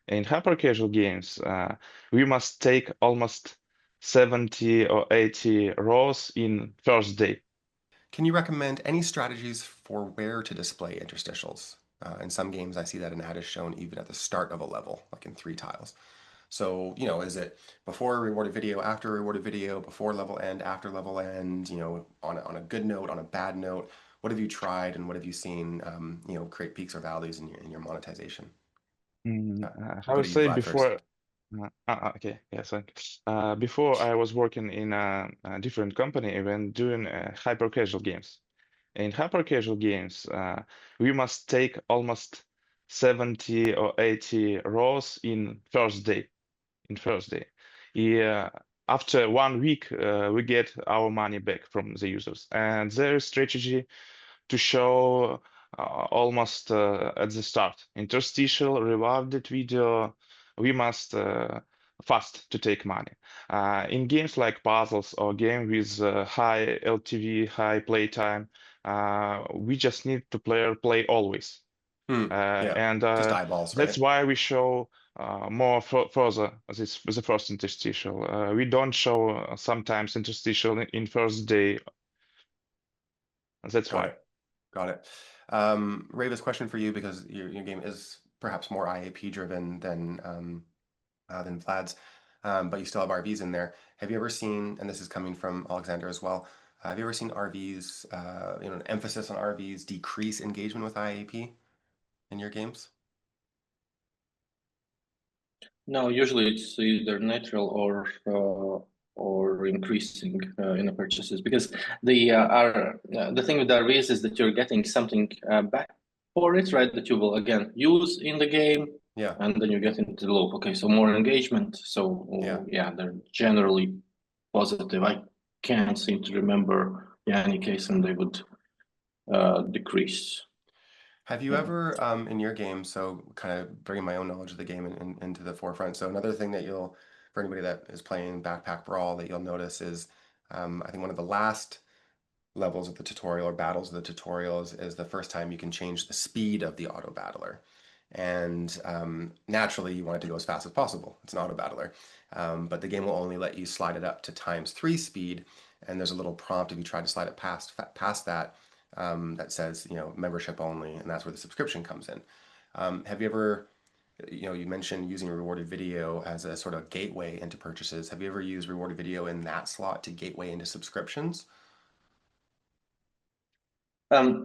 In hyper-casual games, we must take almost 70 or 80 rows in first day. Can you recommend any strategies for where to display interstitials? In some games, I see that an ad is shown even at the start of a level, like in 3 tiles. So, is it before a rewarded video, after a rewarded video, before level end, after level end, on a good note, on a bad note? What have you tried and what have you seen, create peaks or valleys in your monetization? I Go would to you, say Vlad, first. before, okay, yes, before I was working in a different company when doing hyper-casual games. In hyper-casual games, we must take almost 70 or 80 rows in first day. Yeah, after 1 week, we get our money back from the users, and there is strategy to show almost at the start. Interstitial, rewarded video, we must fast to take money. In games like puzzles or game with high LTV, high playtime, we just need to play always. Yeah, And just eyeballs, that's right? why we show more further the first interstitial. We don't show sometimes interstitial in first day. That's Got why. it. Got it. Raivis, question for you because your game is perhaps more IAP driven than Vlad's, but you still have RVs in there. Have you ever seen, and this is coming from Alexander as well, have you ever seen RVs, an emphasis on RVs decrease engagement with IAP in your games? No, usually it's either natural or increasing in the purchases, because the thing with RVs is that you're getting something back for it, right? That you will again use in the game, Yeah. and then you get into the loop. Okay, so more engagement. So Yeah. they're generally positive. I can't seem to remember any case and they would decrease. Have you ever, in your game, so kind of bringing my own knowledge of the game into the forefront. So another thing that for anybody that is playing Backpack Brawl, that you'll notice is, I think one of the last levels of the tutorial or battles of the tutorial is the first time you can change the speed of the auto battler. And naturally, you want it to go as fast as possible. It's an auto battler. But the game will only let you slide it up to ×3 speed. And there's a little prompt if you try to slide it past that that says, membership only. And that's where the subscription comes in. Have you ever, you mentioned using rewarded video as a sort of gateway into purchases. Have you ever used rewarded video in that slot to gateway into subscriptions?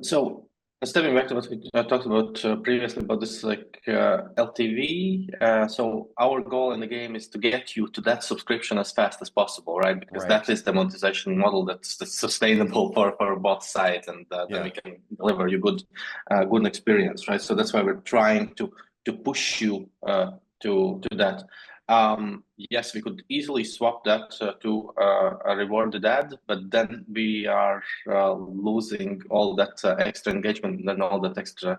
So stepping back to what we talked about previously about this LTV. So our goal in the game is to get you to that subscription as fast as possible, right? Because that is the monetization model that's sustainable for both sides, and then we can deliver you good experience, right? So that's why we're trying to push you to that. Yes, we could easily swap that to a rewarded ad, but then we are losing all that extra engagement and all that extra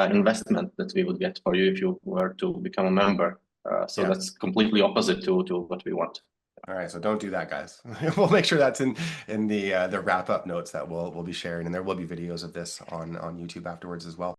investment that we would get for you if you were to become a member. So that's completely opposite to what we want. All right, so don't do that, guys. We'll make sure that's in the wrap-up notes that we'll be sharing, and there will be videos of this on YouTube afterwards as well.